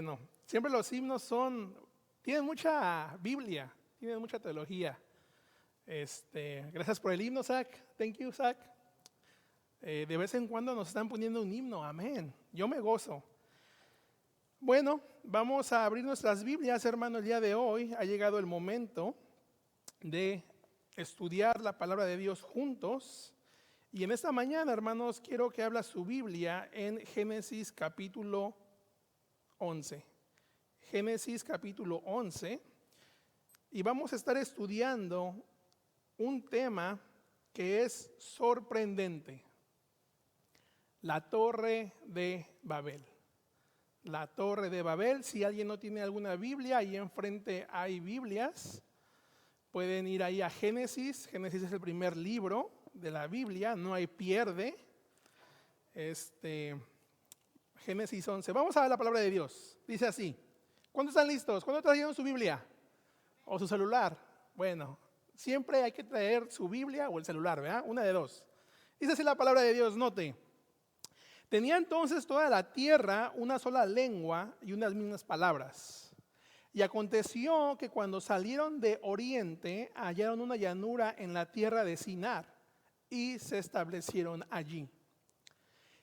Bueno, siempre los himnos tienen mucha Biblia, tienen mucha teología. Gracias por el himno, Zach. Thank you, Zach. De vez en cuando nos están poniendo un himno, amén. Yo me gozo. Bueno, vamos a abrir nuestras Biblias, hermano, el día de hoy. Ha llegado el momento de estudiar la palabra de Dios juntos. Y en esta mañana, hermanos, quiero que abra su Biblia en Génesis capítulo 11. Génesis capítulo 11. Y vamos a estar estudiando un tema que es sorprendente. La Torre de Babel. La Torre de Babel. Si alguien no tiene alguna Biblia, ahí enfrente hay Biblias. Pueden ir ahí a Génesis. Génesis es el primer libro de la Biblia, no hay pierde. Génesis 11. Vamos a ver la palabra de Dios. Dice así. ¿Cuántos están listos? ¿Cuántos trajeron su Biblia? ¿O su celular? Bueno, siempre hay que traer su Biblia o el celular, ¿verdad? Una de dos. Dice así la palabra de Dios, note. Tenía entonces toda la tierra una sola lengua y unas mismas palabras. Y aconteció que cuando salieron de oriente, hallaron una llanura en la tierra de Sinar y se establecieron allí.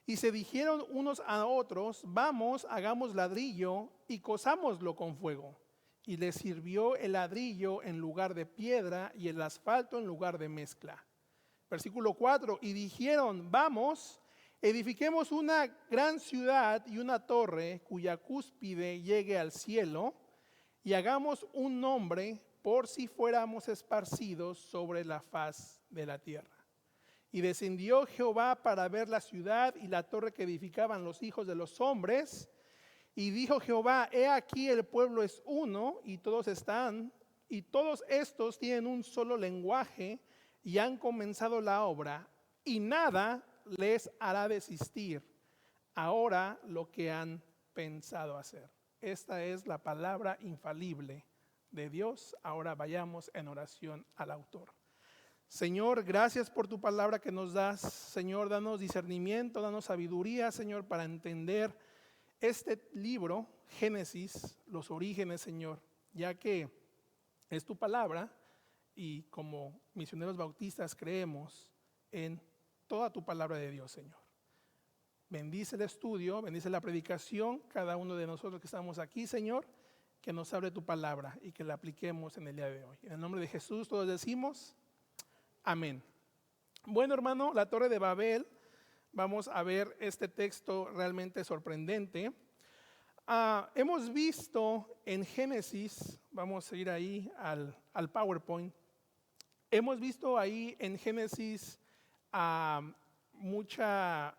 Y se dijeron unos a otros, vamos, hagamos ladrillo y cosámoslo con fuego. Y les sirvió el ladrillo en lugar de piedra y el asfalto en lugar de mezcla. Versículo 4, y dijeron, vamos, edifiquemos una gran ciudad y una torre cuya cúspide llegue al cielo y hagamos un nombre por si fuéramos esparcidos sobre la faz de la tierra. Y descendió Jehová para ver la ciudad y la torre que edificaban los hijos de los hombres. Y dijo Jehová, he aquí el pueblo es uno y todos estos tienen un solo lenguaje y han comenzado la obra y nada les hará desistir ahora lo que han pensado hacer. Esta es la palabra infalible de Dios. Ahora vayamos en oración al autor. Señor, gracias por tu palabra que nos das. Señor, danos discernimiento, danos sabiduría, Señor, para entender este libro, Génesis, los orígenes, Señor, ya que es tu palabra y como misioneros bautistas creemos en toda tu palabra de Dios, Señor. Bendice el estudio, bendice la predicación, cada uno de nosotros que estamos aquí, Señor, que nos hable tu palabra y que la apliquemos en el día de hoy. En el nombre de Jesús todos decimos amén. Bueno, hermano, la Torre de Babel, vamos a ver este texto realmente sorprendente. Hemos visto en Génesis, vamos a ir ahí al PowerPoint, hemos visto ahí en Génesis mucha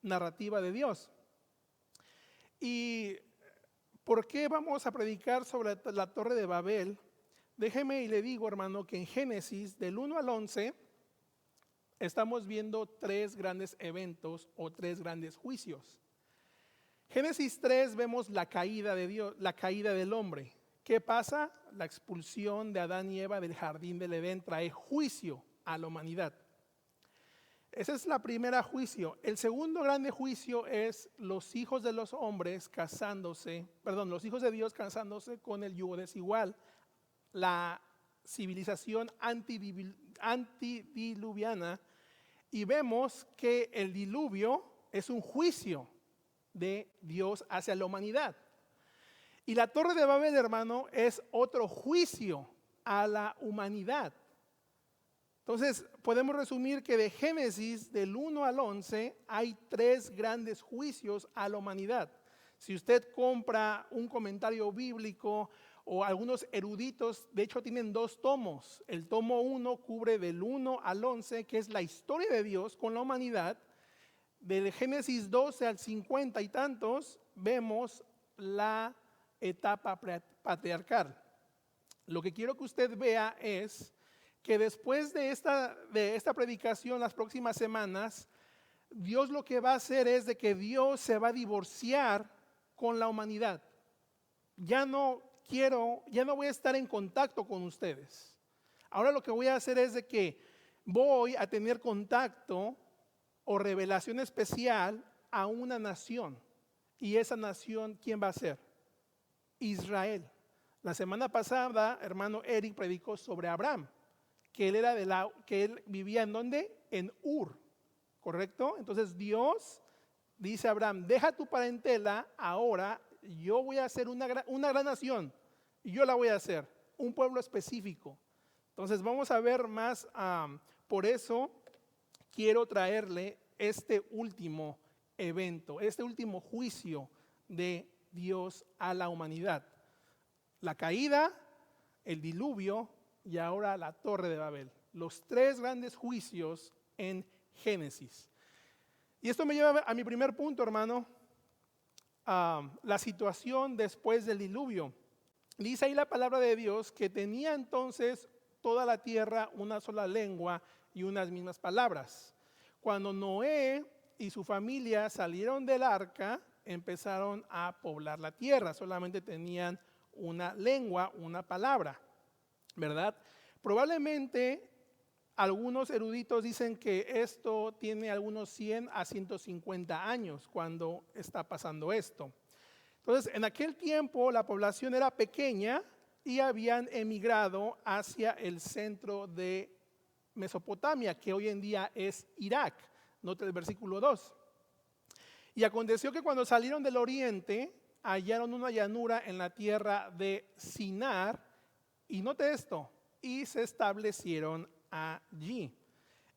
narrativa de Dios. ¿Y por qué vamos a predicar sobre la Torre de Babel? Déjeme y le digo, hermano, que en Génesis del 1 al 11 estamos viendo tres grandes eventos o tres grandes juicios. Génesis 3 vemos la caída de Dios, la caída del hombre. ¿Qué pasa? La expulsión de Adán y Eva del jardín del Edén trae juicio a la humanidad. Ese es la primera juicio. El segundo grande juicio es los hijos de los hombres los hijos de Dios casándose con el yugo desigual. La civilización antidiluviana, y vemos que el diluvio es un juicio de Dios hacia la humanidad. Y la Torre de Babel, hermano, es otro juicio a la humanidad. Entonces, podemos resumir que de Génesis del 1 al 11 hay tres grandes juicios a la humanidad. Si usted compra un comentario bíblico o algunos eruditos, de hecho tienen dos tomos. El tomo 1 cubre del 1 al 11, que es la historia de Dios con la humanidad. Del Génesis 12 al 50 y tantos, vemos la etapa patriarcal. Lo que quiero que usted vea es que después de esta predicación, las próximas semanas, Dios lo que va a hacer es de que Dios se va a divorciar con la humanidad. Ya no voy a estar en contacto con ustedes. Ahora lo que voy a hacer es de que voy a tener contacto o revelación especial a una nación. Y esa nación, ¿quién va a ser? Israel. La semana pasada, hermano Eric predicó sobre Abraham, que él vivía ¿en dónde? En Ur, ¿correcto? Entonces Dios dice a Abraham, deja tu parentela, ahora yo voy a hacer una gran nación, y yo la voy a hacer, un pueblo específico. Entonces vamos a ver más, por eso quiero traerle este último evento, este último juicio de Dios a la humanidad. La caída, el diluvio y ahora la Torre de Babel. Los tres grandes juicios en Génesis. Y esto me lleva a mi primer punto, hermano. La situación después del diluvio. Dice ahí la palabra de Dios que tenía entonces toda la tierra una sola lengua y unas mismas palabras. Cuando Noé y su familia salieron del arca, empezaron a poblar la tierra. Solamente tenían una lengua, una palabra, ¿verdad? Probablemente algunos eruditos dicen que esto tiene algunos 100 a 150 años cuando está pasando esto. Entonces, en aquel tiempo la población era pequeña y habían emigrado hacia el centro de Mesopotamia, que hoy en día es Irak. Note el versículo 2. Y aconteció que cuando salieron del oriente, hallaron una llanura en la tierra de Sinar, y note esto, y se establecieron allí.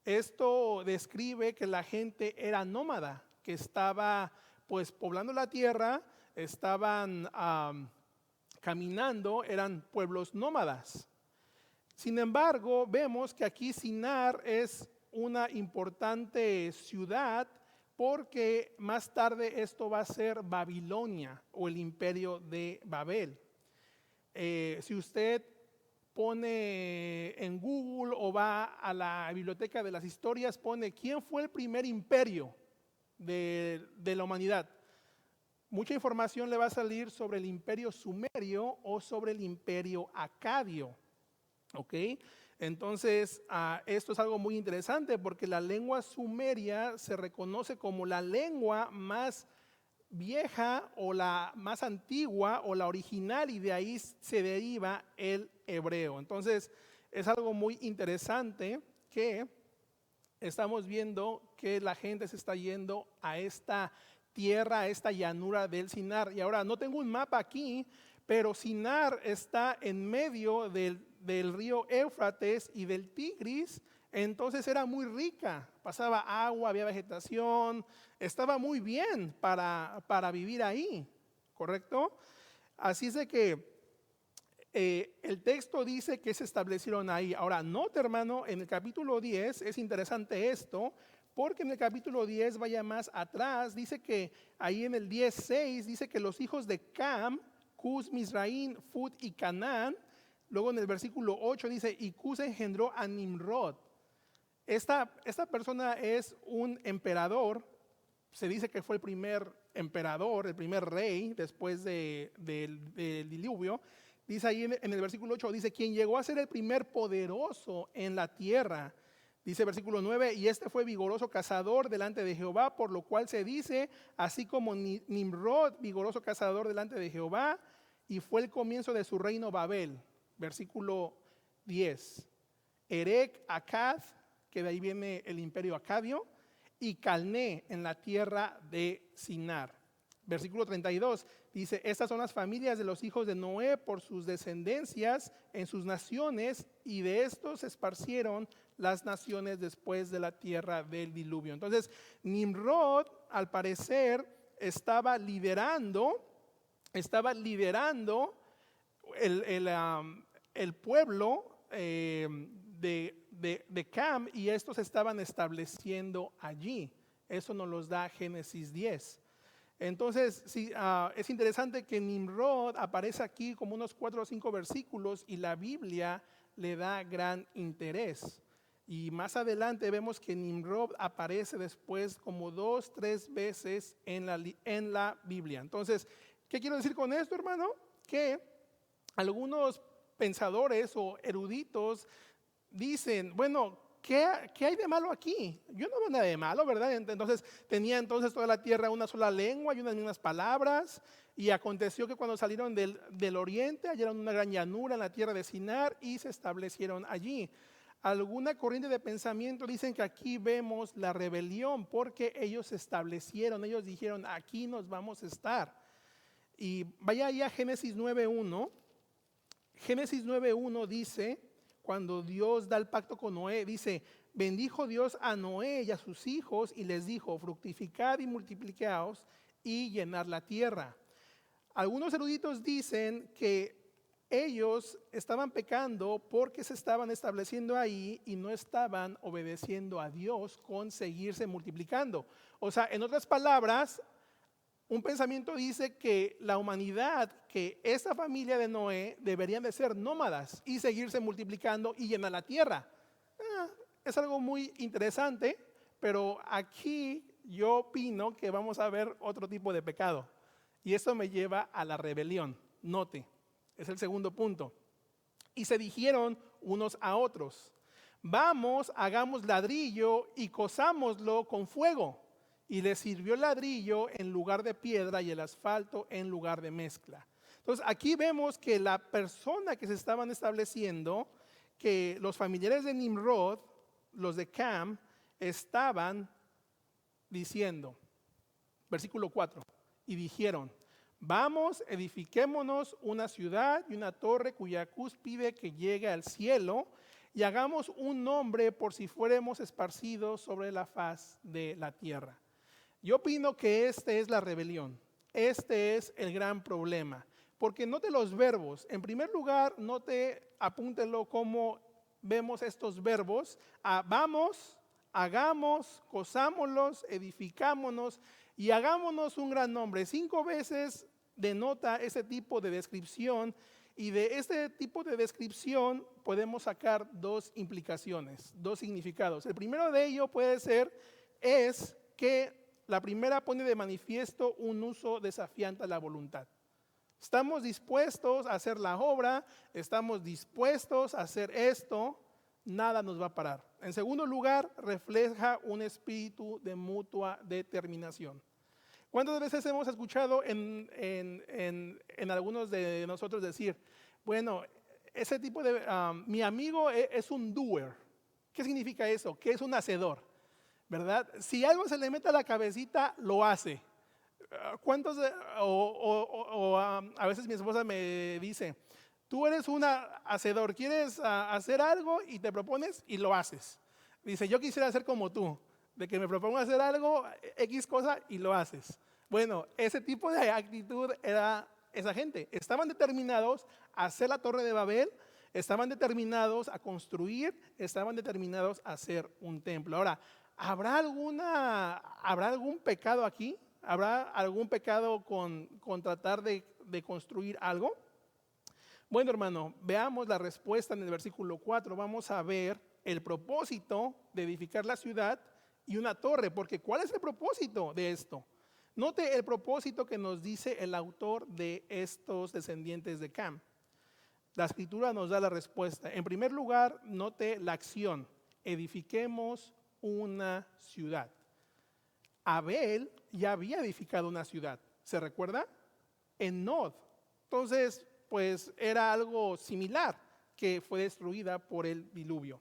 Esto describe que la gente era nómada, que estaba pues poblando la tierra, estaban caminando, eran pueblos nómadas. Sin embargo, vemos que aquí Sinar es una importante ciudad porque más tarde esto va a ser Babilonia o el imperio de Babel. Si usted pone en Google o va a la biblioteca de las historias, pone ¿quién fue el primer imperio de la humanidad? Mucha información le va a salir sobre el imperio sumerio o sobre el imperio acadio. ¿Ok? Entonces, esto es algo muy interesante porque la lengua sumeria se reconoce como la lengua más vieja o la más antigua o la original, y de ahí se deriva el hebreo. Entonces, es algo muy interesante que estamos viendo que la gente se está yendo a esta tierra, a esta llanura del Sinar. Y ahora, no tengo un mapa aquí, pero Sinar está en medio del río Éufrates y del Tigris, entonces era muy rica, pasaba agua, había vegetación, estaba muy bien para vivir ahí, ¿correcto? Así es de que el texto dice que se establecieron ahí. Ahora, note, hermano, en el capítulo 10 es interesante esto, porque en el capítulo 10, vaya más atrás, dice que ahí en el 10:6 dice que los hijos de Cam, Cus, Misraín, Fut y Canaán. Luego en el versículo 8 dice, y Cus engendró a Nimrod. Esta persona es un emperador, se dice que fue el primer emperador, el primer rey después del diluvio. Dice ahí en el versículo 8, dice, quien llegó a ser el primer poderoso en la tierra. Dice el versículo 9, y este fue vigoroso cazador delante de Jehová, por lo cual se dice, así como Nimrod, vigoroso cazador delante de Jehová, y fue el comienzo de su reino Babel. Versículo 10. Erec, Akkad, que de ahí viene el imperio acadio, y Calné en la tierra de Sinar. Versículo 32 dice, estas son las familias de los hijos de Noé por sus descendencias en sus naciones, y de estos se esparcieron las naciones después de la tierra del diluvio. Entonces, Nimrod, al parecer, estaba liderando el pueblo de Cam, y estos estaban estableciendo allí. Eso nos los da Génesis 10. Entonces, sí, es interesante que Nimrod aparece aquí como unos 4 o 5 versículos y la Biblia le da gran interés. Y más adelante vemos que Nimrod aparece después como 2, 3 veces en la Biblia. Entonces, ¿qué quiero decir con esto, hermano? Que algunos pensadores o eruditos dicen, bueno, ¿qué hay de malo aquí? Yo no veo nada de malo, ¿verdad? Entonces tenía toda la tierra una sola lengua y unas mismas palabras. Y aconteció que cuando salieron del oriente, hallaron una gran llanura en la tierra de Sinar y se establecieron allí. Alguna corriente de pensamiento dicen que aquí vemos la rebelión porque ellos se establecieron, ellos dijeron, aquí nos vamos a estar. Y vaya ahí a Génesis 9:1. Génesis 9:1 dice, cuando Dios da el pacto con Noé, dice, bendijo Dios a Noé y a sus hijos y les dijo, fructificad y multiplicaos y llenad la tierra. Algunos eruditos dicen que ellos estaban pecando porque se estaban estableciendo ahí y no estaban obedeciendo a Dios con seguirse multiplicando. O sea, en otras palabras, un pensamiento dice que la humanidad, que esta familia de Noé deberían de ser nómadas y seguirse multiplicando y llenar la tierra. Es algo muy interesante, pero aquí yo opino que vamos a ver otro tipo de pecado. Y esto me lleva a la rebelión. Note, es el segundo punto. Y se dijeron unos a otros, vamos, hagamos ladrillo y cozámoslo con fuego. Y les sirvió el ladrillo en lugar de piedra y el asfalto en lugar de mezcla. Entonces aquí vemos que la persona que se estaban estableciendo, que los familiares de Nimrod, los de Cam, estaban diciendo, versículo 4, y dijeron, vamos, edifiquémonos una ciudad y una torre cuya cúspide que llegue al cielo y hagamos un nombre por si fuéramos esparcidos sobre la faz de la tierra. Yo opino que esta es la rebelión, este es el gran problema, porque note los verbos. En primer lugar, apúntelo cómo vemos estos verbos, vamos, hagamos, cozámoslos, edificámonos y hagámonos un gran nombre. 5 veces denota ese tipo de descripción y de este tipo de descripción podemos sacar 2 implicaciones, 2 significados. El primero de ellos es que la primera pone de manifiesto un uso desafiante a la voluntad. Estamos dispuestos a hacer la obra, estamos dispuestos a hacer esto, nada nos va a parar. En segundo lugar, refleja un espíritu de mutua determinación. ¿Cuántas veces hemos escuchado en algunos de nosotros decir, bueno, ese tipo de, mi amigo es un doer? ¿Qué significa eso? Que es un hacedor, ¿verdad? Si algo se le mete a la cabecita, lo hace. ¿Cuántos? A veces mi esposa me dice, tú eres un hacedor, quieres hacer algo y te propones y lo haces. Dice, yo quisiera ser como tú, de que me propongo hacer algo, X cosa y lo haces. Bueno, ese tipo de actitud era esa gente. Estaban determinados a hacer la Torre de Babel, estaban determinados a construir, estaban determinados a hacer un templo. Ahora, ¿habrá algún pecado aquí? ¿Habrá algún pecado con tratar de construir algo? Bueno, hermano, veamos la respuesta en el versículo 4. Vamos a ver el propósito de edificar la ciudad y una torre, porque ¿cuál es el propósito de esto? Note el propósito que nos dice el autor de estos descendientes de Cam. La escritura nos da la respuesta. En primer lugar, note la acción. Edifiquemos una ciudad. Abel ya había edificado una ciudad, ¿se recuerda? En Nod. Entonces, pues era algo similar que fue destruida por el diluvio.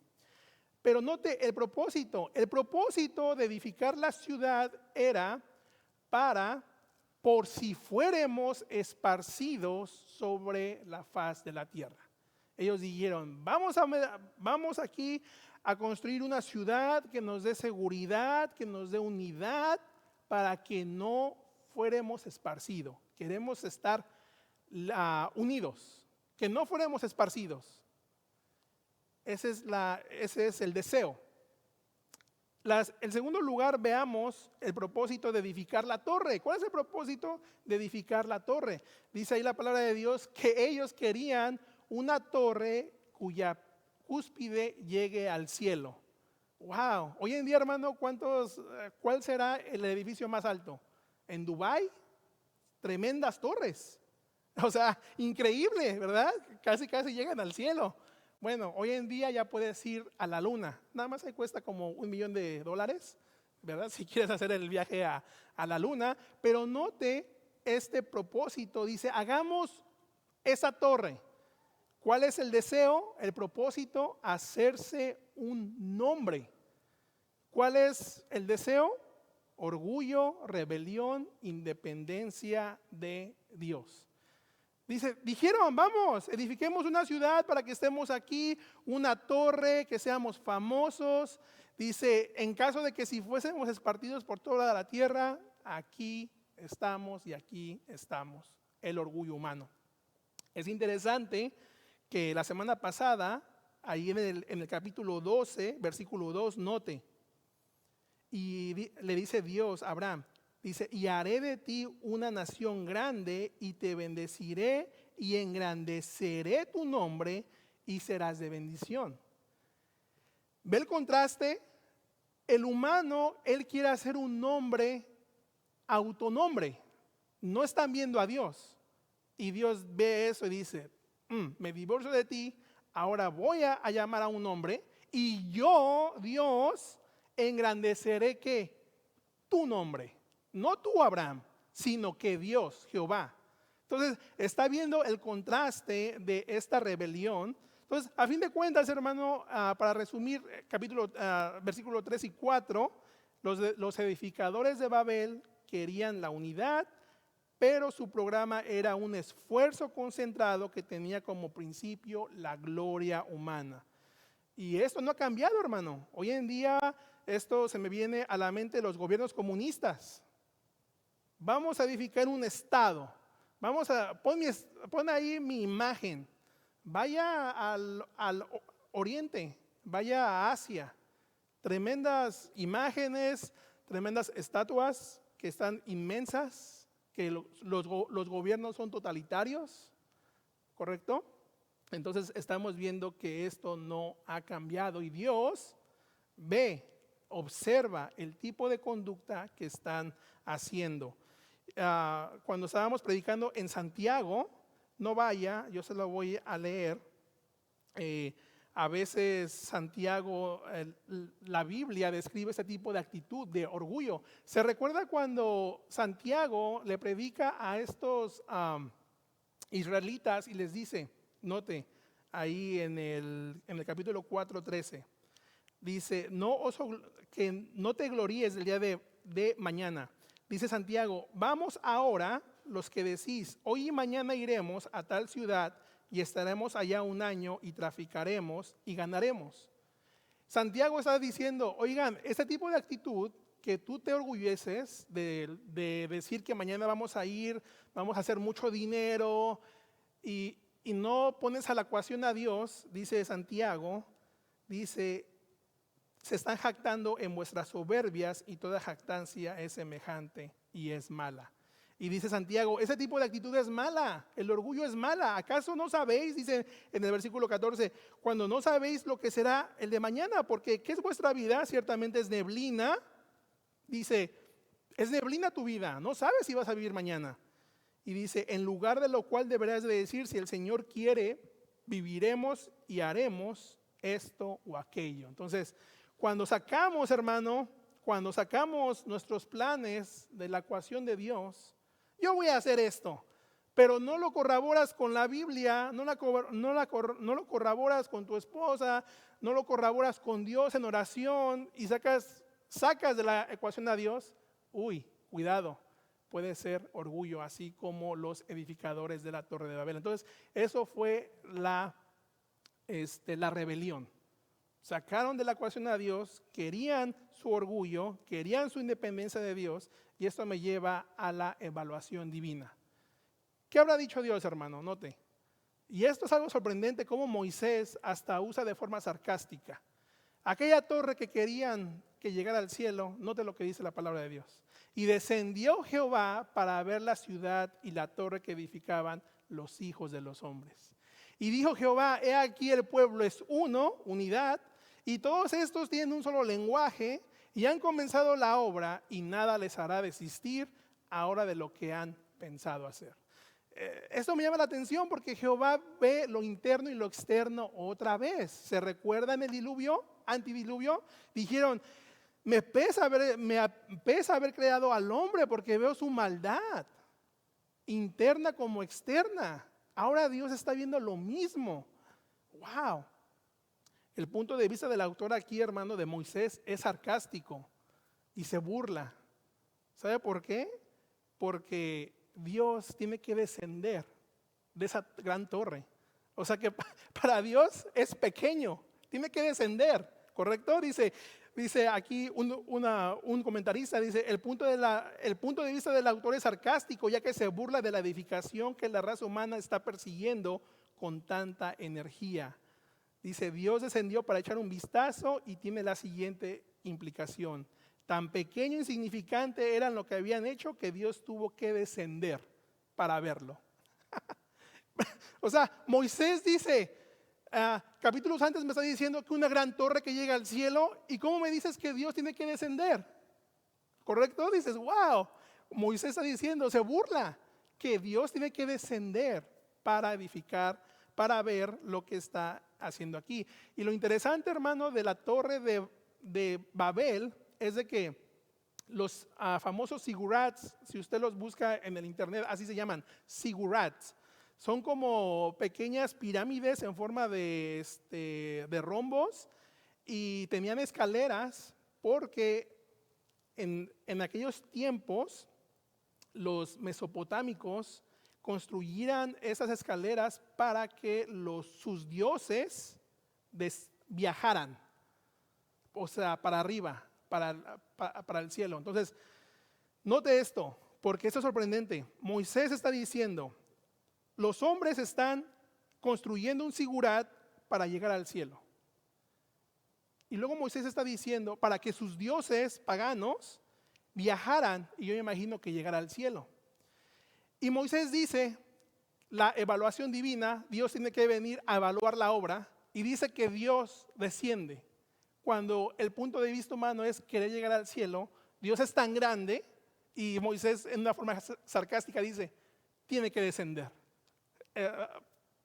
Pero note el propósito. El propósito de edificar la ciudad era por si fuéramos esparcidos sobre la faz de la tierra. Ellos dijeron, vamos aquí a construir una ciudad que nos dé seguridad, que nos dé unidad, para que no fuéramos esparcidos. Queremos estar unidos, que no fuéramos esparcidos. Ese es el deseo. En segundo lugar, veamos el propósito de edificar la torre. ¿Cuál es el propósito de edificar la torre? Dice ahí la palabra de Dios que ellos querían una torre cuya cúspide llegue al cielo. Wow, hoy en día, hermano, ¿cuál será el edificio más alto? En Dubái, tremendas torres. O sea, increíble, ¿verdad? Casi llegan al cielo. Bueno, hoy en día ya puedes ir a la luna. Nada más ahí cuesta como $1,000,000, ¿verdad? Si quieres hacer el viaje a la luna. Pero note este propósito. Dice, hagamos esa torre. ¿Cuál es el deseo? El propósito, hacerse un nombre. ¿Cuál es el deseo? Orgullo, rebelión, independencia de Dios. Dijeron, vamos, edifiquemos una ciudad para que estemos aquí, una torre, que seamos famosos. Dice, en caso de que si fuésemos esparcidos por toda la tierra, aquí estamos y aquí estamos. El orgullo humano. Es interesante que la semana pasada, ahí en el capítulo 12, versículo 2, note, y le dice Dios a Abraham, dice, y haré de ti una nación grande y te bendeciré y engrandeceré tu nombre y serás de bendición. ¿Ve el contraste? El humano, él quiere hacer un nombre, autonombre. No están viendo a Dios. Y Dios ve eso y dice, me divorcio de ti, ahora voy a llamar a un hombre y yo, Dios, engrandeceré ¿qué? Tu nombre. No tú, Abraham, sino que Dios, Jehová. Entonces, está viendo el contraste de esta rebelión. Entonces, a fin de cuentas, hermano, para resumir versículo 3 y 4, los edificadores de Babel querían la unidad, pero su programa era un esfuerzo concentrado que tenía como principio la gloria humana. Y esto no ha cambiado, hermano. Hoy en día esto se me viene a la mente los gobiernos comunistas. Vamos a edificar un estado. Pon ahí mi imagen. Vaya al oriente, vaya a Asia. Tremendas imágenes, tremendas estatuas que están inmensas, que los gobiernos son totalitarios, ¿correcto? Entonces estamos viendo que esto no ha cambiado y Dios observa el tipo de conducta que están haciendo. Cuando estábamos predicando en Santiago, no vaya, yo se lo voy a leer. A veces Santiago, la Biblia describe ese tipo de actitud de orgullo. ¿Se recuerda cuando Santiago le predica a estos israelitas y les dice, note ahí en el capítulo 4:13, dice, que no te gloríes del día de mañana. Dice Santiago, vamos ahora los que decís, hoy y mañana iremos a tal ciudad y estaremos allá un año y traficaremos y ganaremos. Santiago está diciendo, oigan, este tipo de actitud que tú te orgulleces de decir que mañana vamos a ir, vamos a hacer mucho dinero y no pones a la ecuación a Dios, dice Santiago, dice, se están jactando en vuestras soberbias y toda jactancia es semejante y es mala. Y dice Santiago, ese tipo de actitud es mala, el orgullo es mala. ¿Acaso no sabéis, dice en el versículo 14, cuando no sabéis lo que será el de mañana? Porque ¿qué es vuestra vida? Ciertamente es neblina. Dice, es neblina tu vida, no sabes si vas a vivir mañana. Y dice, en lugar de lo cual deberás de decir, si el Señor quiere, viviremos y haremos esto o aquello. Entonces, cuando sacamos, hermano, cuando sacamos nuestros planes de la ecuación de Dios, yo voy a hacer esto, pero no lo corroboras con la Biblia, no lo corroboras con tu esposa, no lo corroboras con Dios en oración y sacas de la ecuación a Dios, cuidado, puede ser orgullo, así como los edificadores de la Torre de Babel. Entonces, eso fue la rebelión. Sacaron de la ecuación a Dios, querían su orgullo, querían su independencia de Dios, y esto me lleva a la evaluación divina. ¿Qué habrá dicho Dios, hermano? Note. Y esto es algo sorprendente, como Moisés hasta usa de forma sarcástica. Aquella torre que querían que llegara al cielo, note lo que dice la palabra de Dios. Y descendió Jehová para ver la ciudad y la torre que edificaban los hijos de los hombres. Y dijo Jehová, he aquí el pueblo es uno, unidad, y todos estos tienen un solo lenguaje y han comenzado la obra y nada les hará desistir ahora de lo que han pensado hacer. esto me llama la atención porque Jehová ve lo interno y lo externo otra vez. ¿Se recuerdan el diluvio, antidiluvio? Dijeron, me pesa haber creado al hombre porque veo su maldad, interna como externa. Ahora Dios está viendo lo mismo. ¡Wow! El punto de vista del autor aquí, hermano, de Moisés es sarcástico y se burla. ¿Sabe por qué? Porque Dios tiene que descender de esa gran torre. O sea que para Dios es pequeño, tiene que descender, ¿correcto? Dice aquí un comentarista, dice, el punto de vista del autor es sarcástico, ya que se burla de la edificación que la raza humana está persiguiendo con tanta energía. Dice, Dios descendió para echar un vistazo y tiene la siguiente implicación. Tan pequeño e insignificante eran lo que habían hecho que Dios tuvo que descender para verlo. O sea, Moisés dice, capítulos antes me está diciendo que una gran torre que llega al cielo, ¿y cómo me dices que Dios tiene que descender? ¿Correcto? Dices, wow, Moisés está diciendo, se burla, que Dios tiene que descender para edificar, para ver lo que está haciendo aquí. Y lo interesante, hermano, de la torre de Babel es de que los famosos zigurats, si usted los busca en el internet, así se llaman, zigurats. Son como pequeñas pirámides en forma de rombos y tenían escaleras porque en aquellos tiempos los mesopotámicos construyeran esas escaleras para que sus dioses viajaran, o sea, para arriba, para el cielo. Entonces, note esto, porque esto es sorprendente. Moisés está diciendo, los hombres están construyendo un sigurat para llegar al cielo. Y luego Moisés está diciendo, para que sus dioses paganos viajaran, y yo me imagino que llegara al cielo. Y Moisés dice, la evaluación divina, Dios tiene que venir a evaluar la obra, y dice que Dios desciende. Cuando el punto de vista humano es querer llegar al cielo, Dios es tan grande, y Moisés en una forma sarcástica dice, tiene que descender.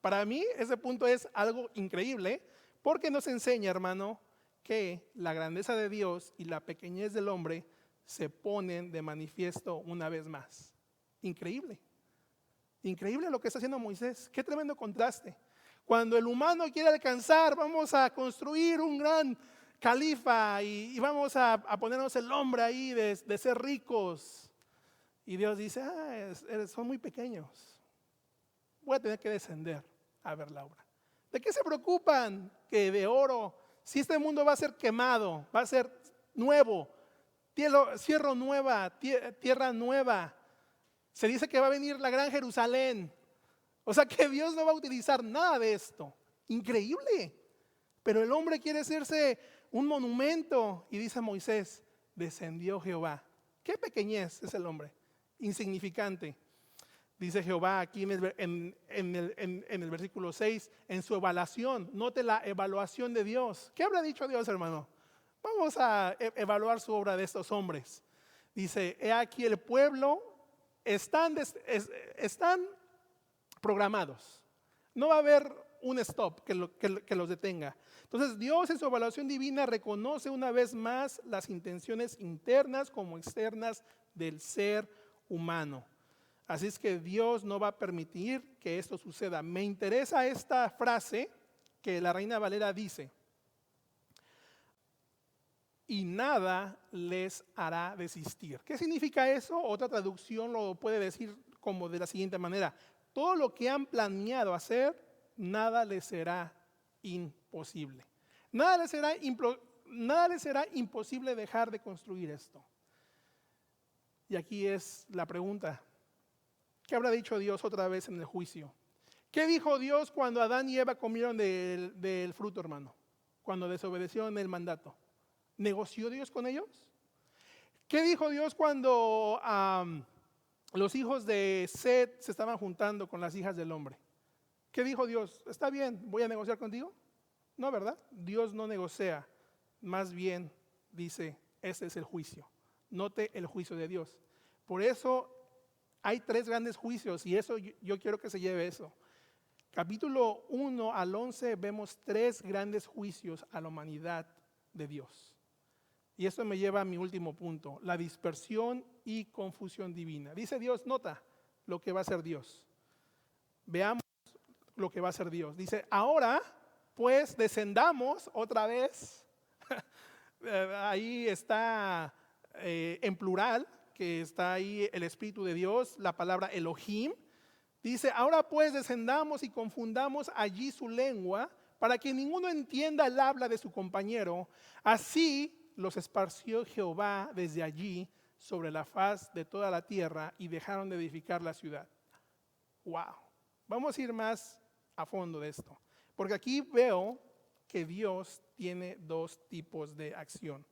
Para mí ese punto es algo increíble, porque nos enseña, hermano, que la grandeza de Dios y la pequeñez del hombre se ponen de manifiesto una vez más. Increíble. Increíble lo que está haciendo Moisés. Qué tremendo contraste. Cuando el humano quiere alcanzar, vamos a construir un gran califa y vamos a ponernos el nombre ahí de ser ricos. Y Dios dice, son muy pequeños. Voy a tener que descender a ver la obra. ¿De qué se preocupan? Que de oro, si este mundo va a ser quemado, va a ser nuevo, tierra nueva. Se dice que va a venir la gran Jerusalén. O sea que Dios no va a utilizar nada de esto. Increíble. Pero el hombre quiere hacerse un monumento. Y dice Moisés, descendió Jehová. Qué pequeñez es el hombre. Insignificante. Dice Jehová aquí en el versículo 6, en su evaluación. Note la evaluación de Dios. ¿Qué habrá dicho Dios, hermano? Vamos a evaluar su obra de estos hombres. Dice, he aquí el pueblo están programados. No va a haber un stop que los detenga. Entonces Dios en su evaluación divina reconoce una vez más las intenciones internas como externas del ser humano. Así es que Dios no va a permitir que esto suceda. Me interesa esta frase que la Reina Valera dice: y nada les hará desistir. ¿Qué significa eso? Otra traducción lo puede decir como de la siguiente manera: todo lo que han planeado hacer, nada les será imposible. Nada les será imposible dejar de construir esto. Y aquí es la pregunta: ¿qué habrá dicho Dios otra vez en el juicio? ¿Qué dijo Dios cuando Adán y Eva comieron del fruto, hermano? Cuando desobedecieron el mandato. ¿Negoció Dios con ellos? ¿Qué dijo Dios cuando los hijos de Set se estaban juntando con las hijas del hombre? ¿Qué dijo Dios? ¿Está bien, voy a negociar contigo? No, ¿verdad? Dios no negocia. Más bien dice, este es el juicio. Note el juicio de Dios. Por eso hay 3 grandes juicios y eso yo quiero que se lleve eso. Capítulo 1 al 11 vemos 3 grandes juicios a la humanidad de Dios. Y esto me lleva a mi último punto, la dispersión y confusión divina. Dice Dios, nota lo que va a hacer Dios. Veamos lo que va a hacer Dios. Dice, ahora pues descendamos otra vez. Ahí está en plural, que está ahí el Espíritu de Dios, la palabra Elohim. Dice, ahora pues descendamos y confundamos allí su lengua para que ninguno entienda el habla de su compañero. Así los esparció Jehová desde allí sobre la faz de toda la tierra y dejaron de edificar la ciudad. Wow. Vamos a ir más a fondo de esto, porque aquí veo que Dios tiene 2 tipos de acción.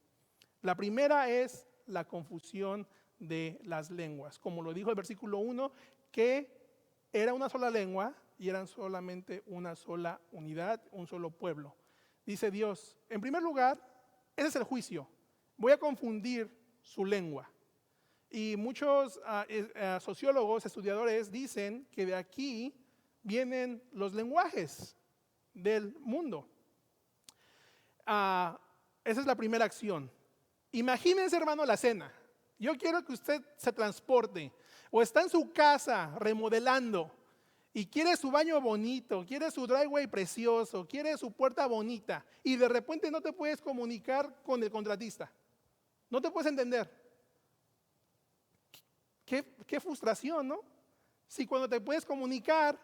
La primera es la confusión de las lenguas, como lo dijo el versículo 1, que era una sola lengua y eran solamente una sola unidad, un solo pueblo. Dice Dios, en primer lugar, ese es el juicio. Voy a confundir su lengua. Y muchos sociólogos, estudiadores dicen que de aquí vienen los lenguajes del mundo. Esa es la primera acción. Imagínense, hermano, la cena. Yo quiero que usted se transporte o está en su casa remodelando y quiere su baño bonito, quiere su driveway precioso, quiere su puerta bonita y de repente no te puedes comunicar con el contratista. No te puedes entender. Qué frustración, ¿no? Si cuando te puedes comunicar,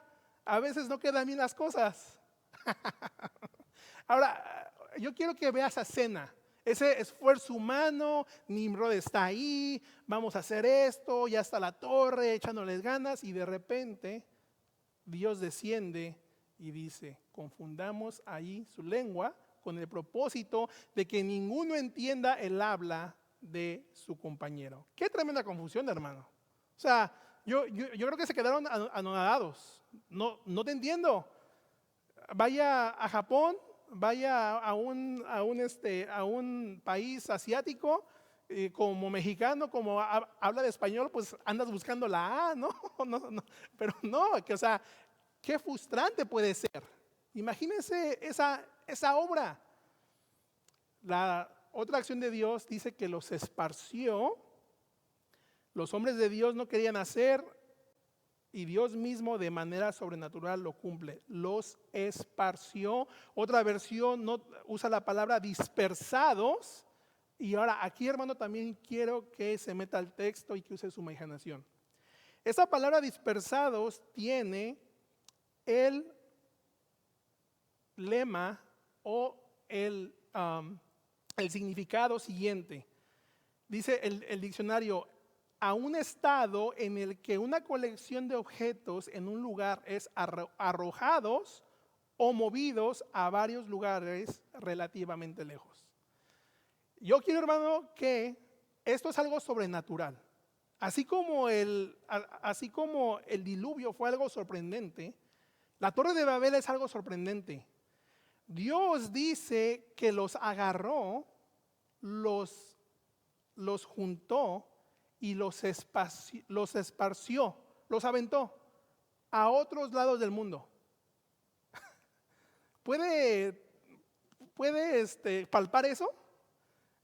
a veces no quedan bien las cosas. Ahora, yo quiero que veas esa cena. Ese esfuerzo humano, Nimrod está ahí, vamos a hacer esto, ya está la torre, echándoles ganas y de repente Dios desciende y dice, confundamos ahí su lengua con el propósito de que ninguno entienda el habla de su compañero. Qué tremenda confusión, hermano. O sea, yo creo que se quedaron anonadados. No te entiendo. Vaya a Japón, vaya a un país asiático, como mexicano, como habla de español, pues andas buscando la A, ¿no? No, pero no, o sea, qué frustrante puede ser. Imagínense esa obra. La otra acción de Dios dice que los esparció. Los hombres de Dios no querían hacer y Dios mismo de manera sobrenatural lo cumple. Los esparció. Otra versión no usa la palabra dispersados. Y ahora aquí, hermano, también quiero que se meta al texto y que use su imaginación. Esa palabra dispersados tiene el lema o el significado siguiente. Dice el diccionario, a un estado en el que una colección de objetos en un lugar es arrojados o movidos a varios lugares relativamente lejos. Yo quiero, hermano, que esto es algo sobrenatural. Así como el diluvio fue algo sorprendente, la Torre de Babel es algo sorprendente. Dios dice que los agarró, los juntó y los esparció, los aventó a otros lados del mundo. ¿Puede palpar eso?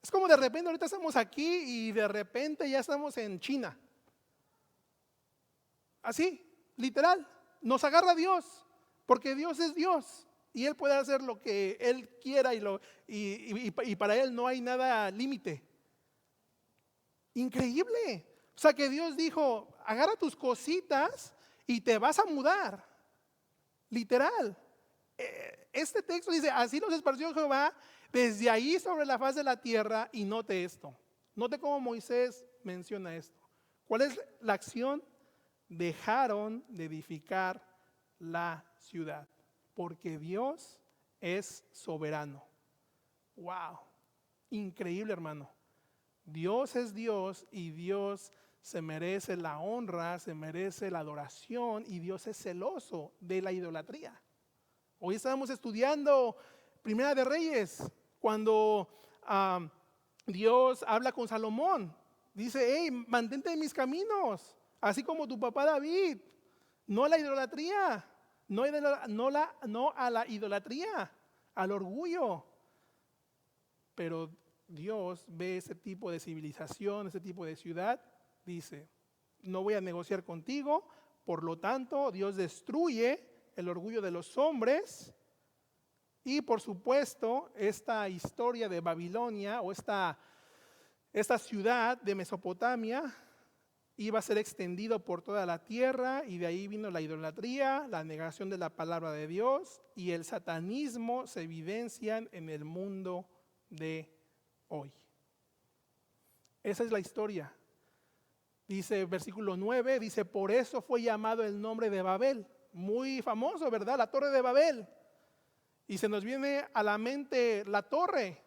Es como de repente ahorita estamos aquí y de repente ya estamos en China. Así, literal, nos agarra Dios, porque Dios es Dios y Él puede hacer lo que Él quiera y para Él no hay nada límite. Increíble. O sea que Dios dijo, agarra tus cositas y te vas a mudar. Literal. Este texto dice, así los esparció Jehová desde ahí sobre la faz de la tierra. Y note esto. Note cómo Moisés menciona esto. ¿Cuál es la acción? Dejaron de edificar la ciudad. Porque Dios es soberano. Wow. Increíble, hermano. Dios es Dios y Dios se merece la honra, se merece la adoración y Dios es celoso de la idolatría. Hoy estábamos estudiando Primera de Reyes, cuando Dios habla con Salomón. Dice, hey, mantente en mis caminos, Así como tu papá David, no a la idolatría, no a la idolatría, al orgullo. Pero Dios ve ese tipo de civilización, ese tipo de ciudad, dice, no voy a negociar contigo, por lo tanto Dios destruye el orgullo de los hombres. Y por supuesto, esta historia de Babilonia o esta ciudad de Mesopotamia iba a ser extendido por toda la tierra, y de ahí vino la idolatría, la negación de la palabra de Dios, y el satanismo se evidencian en el mundo de hoy. Esa es la historia. Dice versículo 9, dice, por eso fue llamado el nombre de Babel. Muy famoso, ¿verdad? La torre de Babel. Y se nos viene a la mente la torre.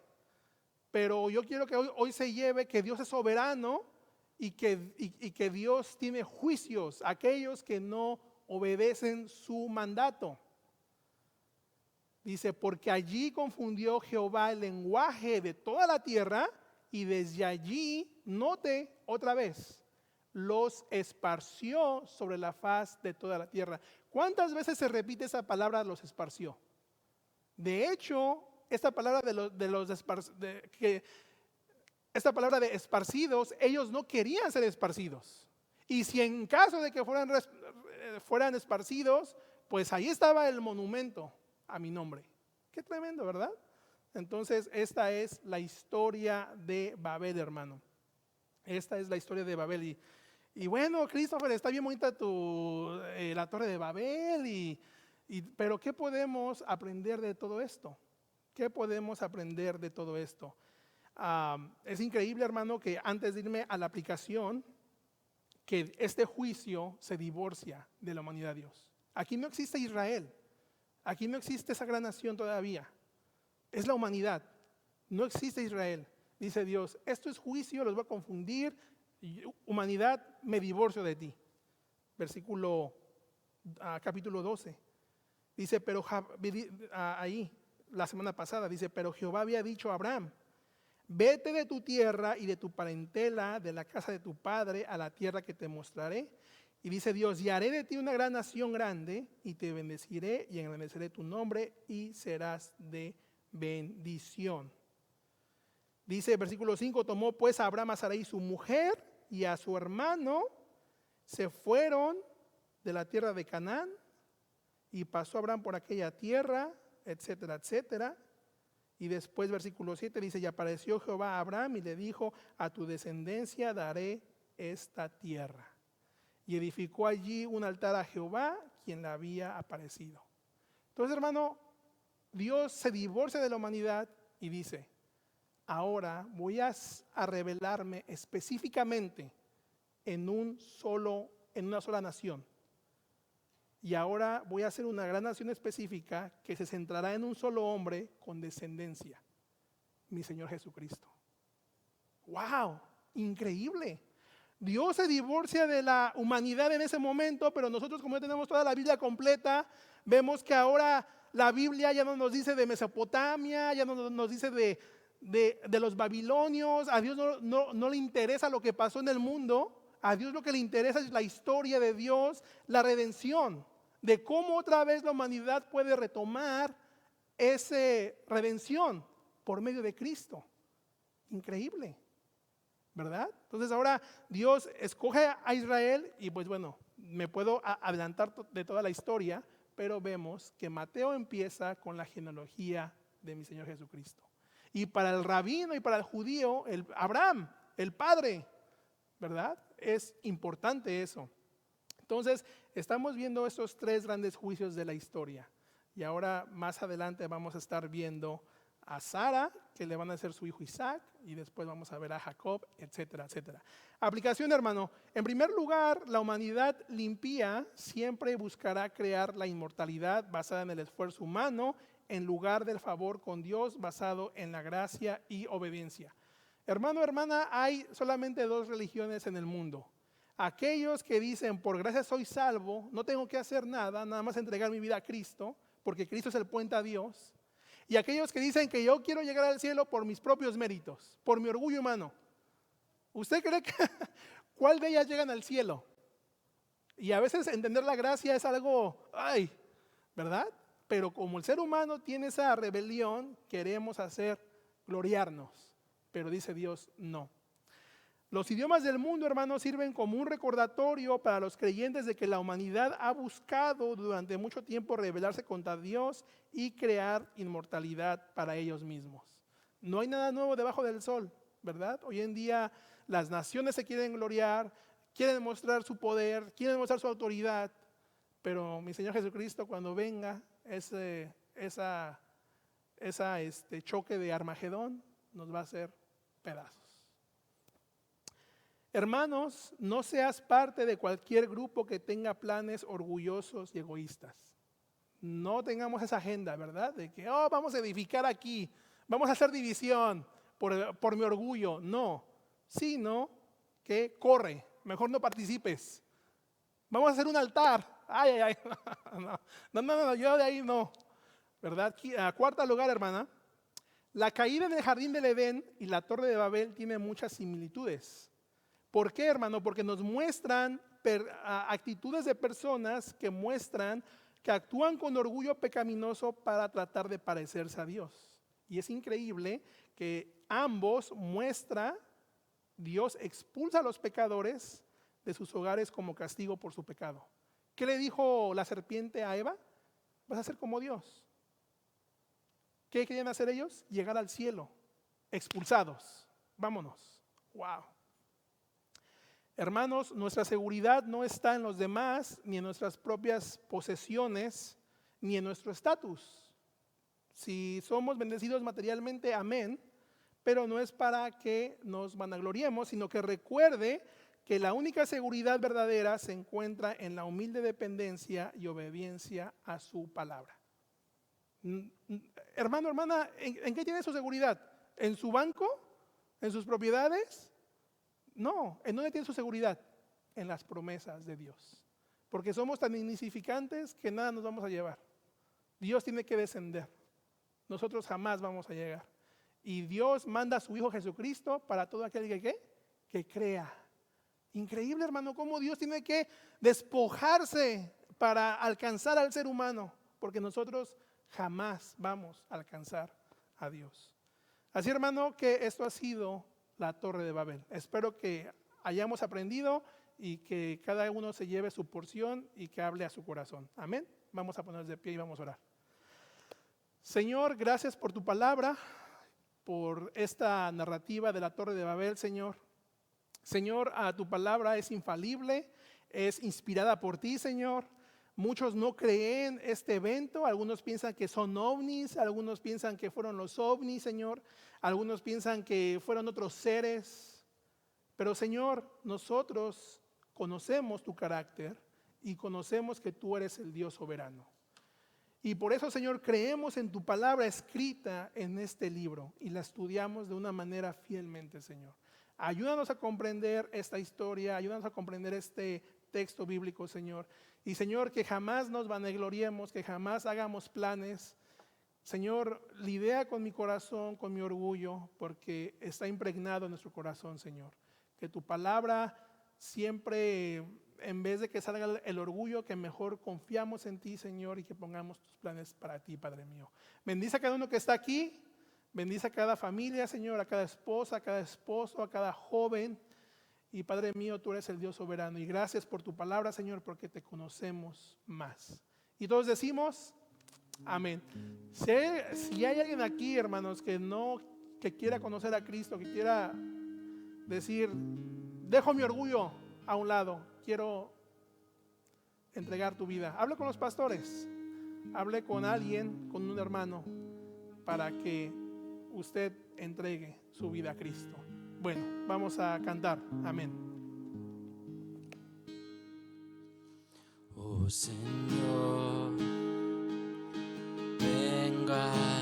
Pero yo quiero que hoy se lleve que Dios es soberano y que Dios tiene juicios a aquellos que no obedecen su mandato. Dice, porque allí confundió Jehová el lenguaje de toda la tierra, y desde allí, note otra vez, los esparció sobre la faz de toda la tierra. ¿Cuántas veces se repite esa palabra, los esparció? De hecho, esta palabra esta palabra de esparcidos, ellos no querían ser esparcidos. Y si en caso de que fueran esparcidos, pues ahí estaba el monumento a mi nombre. Qué tremendo, ¿verdad? Entonces, esta es la historia de Babel, hermano. Esta es la historia de Babel. Y bueno, Christopher, está bien bonita la torre de Babel, pero ¿qué podemos aprender de todo esto? ¿Qué podemos aprender de todo esto? Es increíble, hermano, que antes de irme a la aplicación, que este juicio se divorcia de la humanidad de Dios. Aquí no existe Israel. Aquí no existe esa gran nación todavía. Es la humanidad. No existe Israel. Dice Dios, esto es juicio, los voy a confundir. Humanidad, me divorcio de ti. Capítulo 12. Dice, pero ahí, la semana pasada, dice, pero Jehová había dicho a Abraham, vete de tu tierra y de tu parentela, de la casa de tu padre, a la tierra que te mostraré. Y dice Dios, y haré de ti una gran nación grande, y te bendeciré y engrandeceré tu nombre, y serás de bendición. Dice versículo 5, tomó pues a Abraham a Sarai su mujer y a su hermano, se fueron de la tierra de Canaán, y pasó Abraham por aquella tierra, etcétera, etcétera. Y después versículo 7 dice, y apareció Jehová a Abraham y le dijo, a tu descendencia daré esta tierra. Y edificó allí un altar a Jehová, quien le había aparecido. Entonces, hermano, Dios se divorcia de la humanidad y dice, ahora voy a revelarme específicamente en una sola nación. Y ahora voy a hacer una gran nación específica que se centrará en un solo hombre con descendencia, mi Señor Jesucristo. ¡Wow! Increíble. Dios se divorcia de la humanidad en ese momento, pero nosotros, como ya tenemos toda la Biblia completa, vemos que ahora la Biblia ya no nos dice de Mesopotamia, ya no nos dice de los babilonios. A Dios no le interesa lo que pasó en el mundo. A Dios lo que le interesa es la historia de Dios, la redención, de cómo otra vez la humanidad puede retomar esa redención por medio de Cristo. Increíble, ¿verdad? Entonces ahora Dios escoge a Israel y pues bueno, me puedo adelantar de toda la historia, pero vemos que Mateo empieza con la genealogía de mi Señor Jesucristo. Y para el rabino y para el judío, Abraham, el padre, ¿verdad? Es importante eso. Entonces, estamos viendo estos tres grandes juicios de la historia. Y ahora, más adelante, vamos a estar viendo a Sara, que le van a hacer su hijo Isaac, y después vamos a ver a Jacob, etcétera, etcétera. Aplicación, hermano. En primer lugar, la humanidad limpia siempre buscará crear la inmortalidad basada en el esfuerzo humano, en lugar del favor con Dios basado en la gracia y obediencia. Hermano, hermana, hay solamente dos religiones en el mundo. Aquellos que dicen, por gracia soy salvo, no tengo que hacer nada, nada más entregar mi vida a Cristo, porque Cristo es el puente a Dios. Y aquellos que dicen que yo quiero llegar al cielo por mis propios méritos, por mi orgullo humano. ¿Usted cree que cuál de ellas llegan al cielo? Y a veces entender la gracia es algo, ay, ¿verdad? Pero como el ser humano tiene esa rebelión, queremos hacer gloriarnos. Pero dice Dios, no. Los idiomas del mundo, hermanos, sirven como un recordatorio para los creyentes de que la humanidad ha buscado durante mucho tiempo rebelarse contra Dios y crear inmortalidad para ellos mismos. No hay nada nuevo debajo del sol, ¿verdad? Hoy en día las naciones se quieren gloriar, quieren mostrar su poder, quieren mostrar su autoridad, pero mi Señor Jesucristo, cuando venga ese choque de Armagedón, nos va a hacer pedazos. Hermanos, no seas parte de cualquier grupo que tenga planes orgullosos y egoístas. No tengamos esa agenda, ¿verdad? De que, vamos a edificar aquí, vamos a hacer división por mi orgullo. No, sino que corre, mejor no participes. Vamos a hacer un altar. Ay. No, yo de ahí no. ¿Verdad? Cuarto lugar, hermana. La caída en el jardín del Edén y la torre de Babel tiene muchas similitudes. ¿Por qué, hermano? Porque nos muestran actitudes de personas que muestran que actúan con orgullo pecaminoso para tratar de parecerse a Dios. Y es increíble que ambos muestra, Dios expulsa a los pecadores de sus hogares como castigo por su pecado. ¿Qué le dijo la serpiente a Eva? Vas a ser como Dios. ¿Qué querían hacer ellos? Llegar al cielo, expulsados. Vámonos. Wow. Hermanos, nuestra seguridad no está en los demás, ni en nuestras propias posesiones, ni en nuestro estatus. Si somos bendecidos materialmente, amén, pero no es para que nos vanagloriemos, sino que recuerde que la única seguridad verdadera se encuentra en la humilde dependencia y obediencia a su palabra. Hermano, hermana, ¿en qué tiene su seguridad? ¿En su banco? ¿En sus propiedades? No, ¿en dónde tiene su seguridad? En las promesas de Dios. Porque somos tan insignificantes que nada nos vamos a llevar. Dios tiene que descender. Nosotros jamás vamos a llegar. Y Dios manda a su Hijo Jesucristo para todo aquel que crea. Increíble, hermano, cómo Dios tiene que despojarse para alcanzar al ser humano. Porque nosotros jamás vamos a alcanzar a Dios. Así, hermano, que esto ha sido la Torre de Babel. Espero que hayamos aprendido y que cada uno se lleve su porción y que hable a su corazón. Amén. Vamos a ponernos de pie y vamos a orar. Señor, gracias por tu palabra, por esta narrativa de la Torre de Babel, Señor. Señor, tu palabra es infalible, es inspirada por ti, Señor. Muchos no creen este evento, algunos piensan que son ovnis, algunos piensan que fueron los ovnis, Señor. Algunos piensan que fueron otros seres. Pero, Señor, nosotros conocemos tu carácter y conocemos que tú eres el Dios soberano. Y por eso, Señor, creemos en tu palabra escrita en este libro y la estudiamos de una manera fielmente, Señor. Ayúdanos a comprender esta historia, ayúdanos a comprender este texto bíblico, Señor. Y, Señor, que jamás nos vanagloriemos, que jamás hagamos planes. Señor, lidia con mi corazón, con mi orgullo, porque está impregnado en nuestro corazón, Señor. Que tu palabra siempre, en vez de que salga el orgullo, que mejor confiamos en ti, Señor, y que pongamos tus planes para ti, Padre mío. Bendice a cada uno que está aquí, bendice a cada familia, Señor, a cada esposa, a cada esposo, a cada joven. Y Padre mío, tú eres el Dios soberano. Y gracias por tu palabra, Señor, porque te conocemos más. Y todos decimos, amén. Si hay alguien aquí, hermanos, que quiera conocer a Cristo, que quiera decir, dejo mi orgullo a un lado, quiero entregar tu vida, hable con los pastores, hable con alguien, con un hermano, para que usted entregue su vida a Cristo. Bueno, vamos a cantar. Amén. Oh Señor.